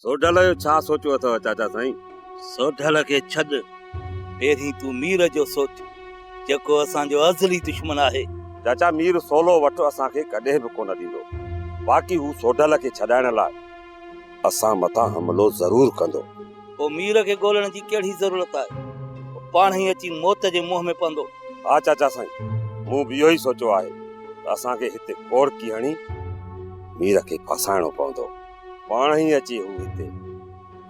सोढल जो छा सोचियो अथव चाचा साईं? सोढल के छॾ, पहिरीं तूं मीर जो सोच, जेको असांजो अज़ली दुश्मन आहे। चाचा मीर सोलो वठ असांखे कॾहिं बि कोन ॾींदो, बाक़ी हू सोढल खे छॾाइण लाइ असां मथां हमलो ज़रूर कंदो। पोइ मीर खे ॻोल्हण जी कहिड़ी ज़रूरत आहे? पाण ई अची मौत जे मुंहं में पवंदो। हा चाचा साईं, मूं बि इहो ई सोचियो आहे त असांखे हिते कोड़की हणी मीर खे फासाइणो पवंदो। पाण ई अची हू हिते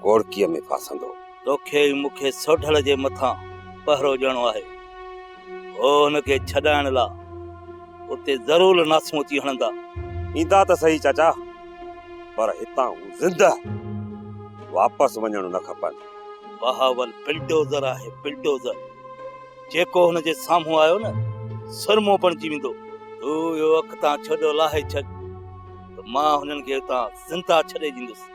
कोड़कीअ में फासंदो। तोखे मूंखे सोढल जे मथां पहरो ॾियणो आहे। ओ हुनखे छॾाइण लाइ उते ज़रूर नासूं अची हणंदा। ईंदा त सही चाचा, पर हितां हू ज़िंदा वापसि वञणु न खपनि। बहावल बिल्डोज़र आहे, बिल्डोज़र। जेको हुनजे साम्हूं आयो न, सुरमो बणिजी वेंदो। तूं इहो अखितां छॾो लाहे छॾ, त मां हुननि खे हुतां ज़िंदा छॾे ॾींदुसि।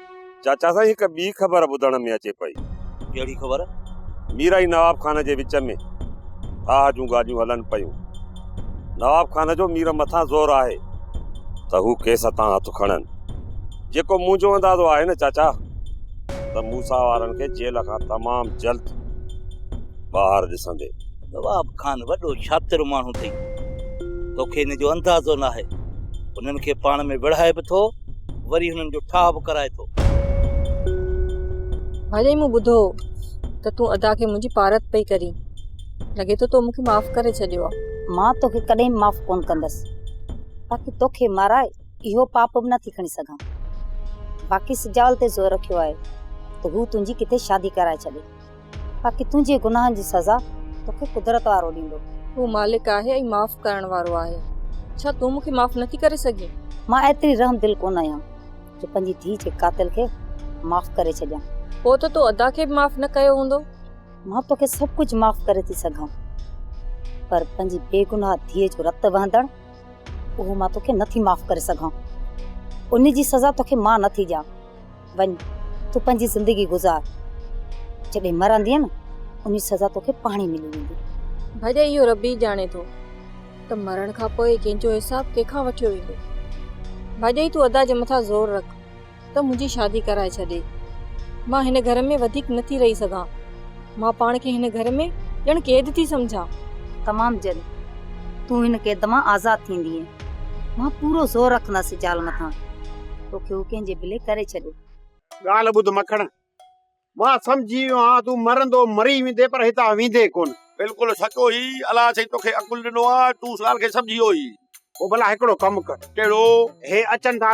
चाचा साईं, हिकु ॿी ख़बर ॿुधण में अचे पई। कहिड़ी ख़बर? मीर ऐं नवाब खान जे विच में थाह जूं ॻाल्हियूं हलनि पयूं। नवाब खान जो मीर मथां ज़ोर आहे त हू केस तां हथु खणनि। जेको मुंहिंजो अंदाज़ो आहे न चाचा, त मूसा वारनि खे जेल खां तमामु जल्द ॿाहिरि ॾिसंदे। नवाब खान वॾो शातिर माण्हू अथई, तोखे हिन जो अंदाज़ो न आहे। उन्हनि खे पाण में विढ़ाए बि थो, वरी हुननि जो ठाह बि कराए थो। भाॼाई मूं ॿुधो त तूं अदा खे मुंहिंजी पारत पई करी। लॻे थो तो मूंखे माफ़ करे छॾियो आहे। मां तोखे कॾहिं माफ़ कोन कंदसि, बाक़ी तोखे माराए इहो पाप बि नथी खणी सघां। बाक़ी सिजावल ते ज़ोर रखियो आहे त हू तुंहिंजी किथे शादी कराए छॾे, बाक़ी तुंहिंजे गुनाहनि जी सज़ा तोखे कुदरत वारो ॾींदो। हू मालिक आहे ऐं माफ़ करण वारो आहे। छा तूं मूंखे माफ़ नथी करे सघीं? मां एतिरी रहम दिल कोन आहियां जो पंहिंजी धीउ जे कातिल खे माफ़ करे छॾियां। पोइ त तूं अदा खे बि माफ़ न कयो हूंदो। मां तोखे सभु कुझु माफ़ करे थी सघां, पर पंहिंजी बेगुनाह धीअ जो रत वहंदड़ उहो मां तोखे नथी माफ़ करे सघां। उन जी सज़ा तोखे मां नथी ॾियां। वञ, तूं पंहिंजी ज़िंदगी गुज़ार। जॾहिं मरंदीअ न, उन सज़ा तोखे पाण ई मिली वेंदी। भाॼाई इहो रब ई ॼाणे थो त मरण खां पोइ कंहिंजो हिसाब कंहिंखां वठियो वेंदो। भाॼाई तूं अदा जे मथां ज़ोर रख त मुंहिंजी शादी कराए छॾे। मां हिन घर में वधीक नथी रही सघां। मां पाण खे हिन घर में ॼण क़ैद थी सम्झां। तमामु जल्द तूं हिन क़ैद मां आज़ाद थींदीअ। मां पूरो ज़ोर रखंदसि जाल मथां, तोखे हू कंहिंजे बिले करे छॾे। ॻाल्हि ॿुध मखण, मां सम्झी वियो आहियां तूं मरंदो मरी वेंदे, पर हितां वेंदे कोन। बिल्कुलु सचो ई। अलाह साईं तोखे अकुल ॾिनो आहे, तूं उस ॻाल्हि खे सम्झी वियो ई। पोइ भला हिकिड़ो कमु कर। कहिड़ो? हे अचनि था,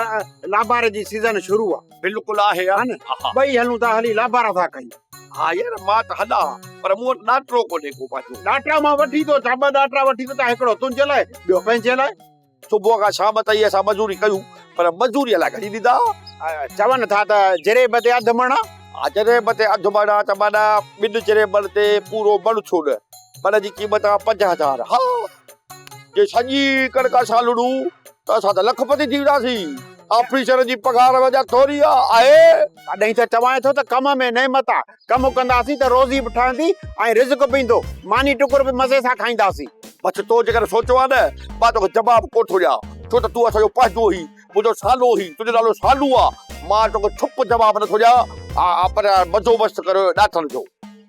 लाबारे जी सीज़न शुरू आहे। बिल्कुलु आहे न, ॿई हलूं था, हली लाबारा था कयूं। हा यार, मां त हलां, पर मूं वटि ॾाटरो कोन्हे को पाछो। ॾाटरा मां वठी थो अचां, ॿ ॾाटरा वठी थो अचां, हिकिड़ो तुंहिंजे लाइ, ॿियो पंहिंजे लाइ। सुबुह खां शाम ताईं असां मज़ूरी कयूं, पर मज़ूरीअ लाइ घणी ॾींदा? चवनि था त जरेब ते अधु मण। जरेब ते अधु मण त माना ॿिनि जरेबनि ते पूरो मण छो न। मन जी क़ीमत आहे 5000। हा, जे सॼी कणिक असां लुड़ूं त असां त लखपति थी वेंदासीं। ऑफिसर जी पघार वजह थोरी आहे। तॾहिं त चवां थो त कम में नेमत आहे। कमु कंदासीं त रोज़ी बि ठहंदी ऐं रिज़्क बि ईंदो। मानी टुकुर बि मज़े सां खाईंदासीं। बस तो जेकर सोचो आहे न, मां तोखे जवाबु कोन थो ॾियां, छो त तूं असांजो पंहिंजो ई, मुंहिंजो सालो ई, तुंहिंजो नालो सालू आहे। मां तोखे छुप जवाबु नथो ॾियां, पर मज़ो मस्तु करो ॾाठनि जो।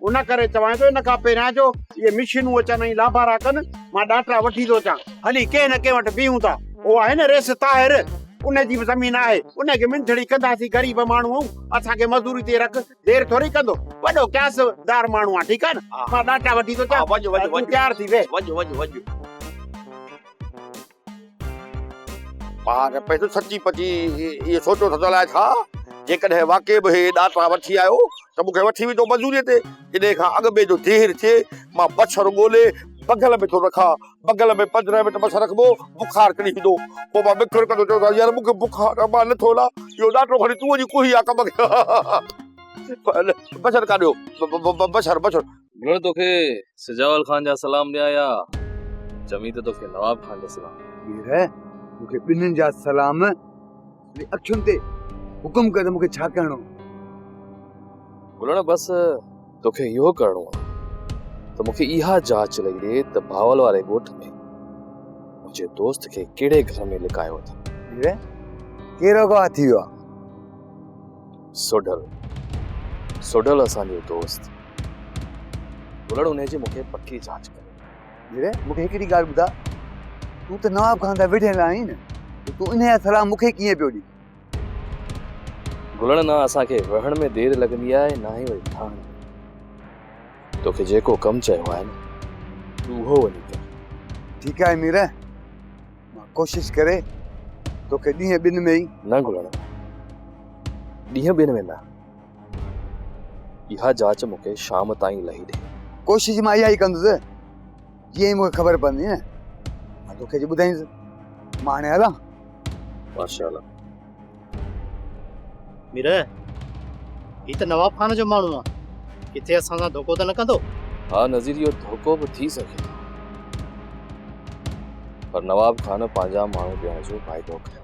उन करे चवां थो, इन खां पहिरियां जो इहे मिशीनूं अचनि ऐं लाबारा कनि, मां ॾाटरा वठी थो अचां। हली कंहिं न कंहिं वटि बीहूं था। उहो आहे न रेस ताहिर, उन जी बि ज़मीन आहे। उनखे मिंथड़ी कंदासीं, ग़रीब माण्हू असांखे मज़दूरी ते रख, देरि थोरी कंदो। वॾो क्यासदार माण्हू आहे, ठीकु आहे न। मां ॾाटा वठी थो अचां, तूं तयार थी वे। वञ। मां पंहिंजो सची पची इहे सोचो थो हलाए छा, जेकॾहिं वाक़ई बि हे ॾाटा वठी आयो त मूंखे वठी वेंदो मज़ूरीअ ते। इन खां अॻु में जो देरि थिए, मां बछर ॻोल्हे बगल में थो रखां। बगल में 15 मिंट बछर रखिबो, बुखार किरी वेंदो। पोइ मां बिखर कंदो, चवंदो यार मूंखे बुखार आहे, मां नथो हलां। इहो ॾाटो खणी तूं वञी कुही आहे कम खे। बछर काढियो, बछर। भेण तोखे सिजावल खान जा सलाम ॾियां या चमी त तोखे नवाब खान जा सलाम? मूंखे ॿिन्हिनि जा सलाम। अखियुनि ते हुकुम कर, मूंखे छा करणो? बोलो न, बस तोखे इहो करणो आहे त मूंखे इहा जांच लई ॾे त भावल वारे ॻोठ में मुंहिंजे दोस्त खे कहिड़े घर में लिकायो अथई। कहिड़ो गवाह थी वियो आहे? सोडल असांजो दोस्त गुलड़ उन जी मूंखे पक्की जांच करे। वीरे मूंखे हिकिड़ी ॻाल्हि ॿुधा, तूं त नवाब खान सां वेठल आहीं न, तूं इन जा सलाह मूंखे कीअं पियो ॾी? गुलड़ ना असांखे वहण में देर लॻंदी आहे ना ही वरी ठाहण। तोखे जेको कमु चयो आहे न तूं उहो वञी कर। ठीकु आहे मीर, मां कोशिशि करे तोखे ॾींहं ॿिनि में ई। न गुलड़, ॾींहं ॿिनि में न, इहा जांच मूंखे शाम ताईं लही ॾे। कोशिशि मां इहा ई कंदुसि, जीअं ई मूंखे ख़बर पवंदी न मां तोखे ॿुधाईंदुसि। मां हाणे हलां? माशाअल्लाह। मीर, ही त नवाब खान जो माण्हू आहे, किथे असां सां धोखो त न कंदो? हाँ नज़ीर, इहो धोखो बि थी सघे, पर नवाब खान पंहिंजा माण्हू ॾियण जो वाइदो कयो।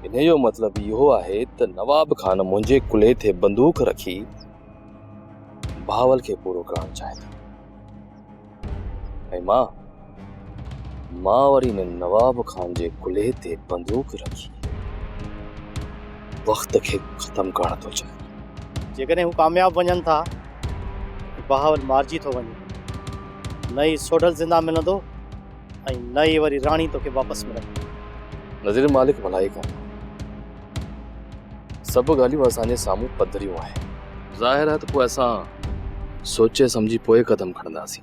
इन जो मतिलबु इहो आहे त नवाब खान मुंहिंजे कुल्हे ते बंदूक रखी भावल खे पूरो करणु चाहे थो। ऐं मां वरी न नवाब खान जे कुल्हे ते बंदूक रखी वक़्त खे ख़तम करणु थो चाहे। जेकॾहिं हू कामयाब वञनि था, बहावल मारिजी थो वञे, न ई सोडल ज़िंदा मिलंदो ऐं न ई वरी राणी तोखे वापसि मिलंदी। नज़ीर मालिक भलाई कर, सभु ॻाल्हियूं असांजे साम्हूं पधरियूं आहिनि। ज़ाहिर आहे त पोइ असां सोचे सम्झी पोइ कदम खणंदासीं।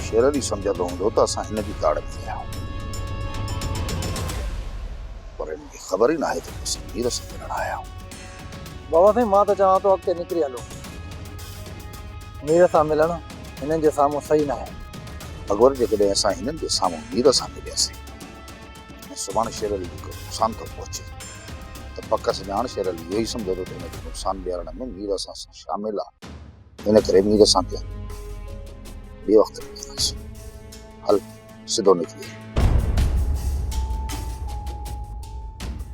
शेर अली सम्झंदो हूंदो त असां हिन जी ताड़ में आया आहियूं, पर हिनखे ख़बर ई न आहे त असां मीर सां मिलण आया आहियूं। बाबा साईं, मां त चवां थो अॻिते निकिरी हलो। मीर सां मिलण हिननि जे साम्हूं सही न आहे। अगरि जेकॾहिं असां हिननि जे साम्हूं मीर सां मिलियासीं ऐं सुभाणे शेर अली जो नुक़सान थो पहुचे त पक सुञाण शेर अली इहो ई सम्झंदो त हुनजो नुक़सान ॾियारण में मीर सां शामिल आहे। हिन करे मीर सां थिया ॿिए वक़्तु मिलंदासीं। हल सिधो निकिरी।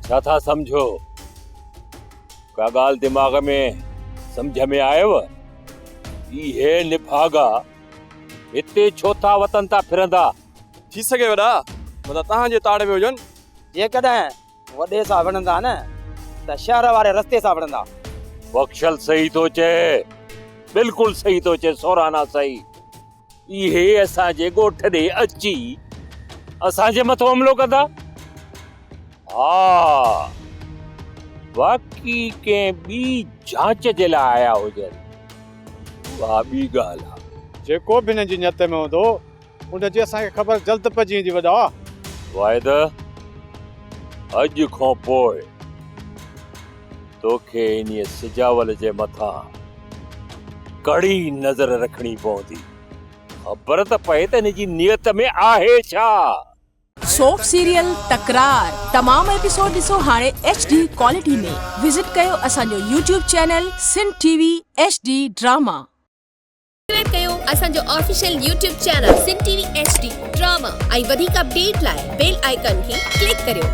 छा था सम्झो? का ॻाल्हि दिमाग़ में सम्झ में आयव? इहे निभागा हिते छो था वतन था फिरंदा? थी सघे वॾा, मतिलबु तव्हांजे ताड़ में हुजनि। जेकॾहिं वॾे सां वणंदा न त शहर वारे रस्ते सां वणंदा। बख्शल सही थो चए, बिल्कुलु सही थो चए, सोराना सही। इहे असांजे ॻोठ ॾे अची असांजे मथां हमलो कंदा? हा, बाक़ी कंहिं ॿी जांच जे लाइ आया हुजनि, उहा ॿी ॻाल्हि आहे। जेको बि हिन जी नियत में हूंदो उनजी असांखे ख़बर जल्द पइजी वेंदी। वॾा वाहिद, अॼु खां पोइ तोखे इन सिजावल जे मथां कड़ी नज़र रखणी पवंदी। ख़बर त पए त हिन जी नियत में आहे छा। सोप सीरियल तकरार तमाम एपिसोड ॾिसो हाणे HD क्वालिटी में। विजिट कयो असांजो YouTube channel Sindh TV HD drama. Subscribe कयो असांजो official YouTube channel Sindh TV HD drama ऐं वधीक अपडेट लाइ बेल आइकन खे क्लिक करियो।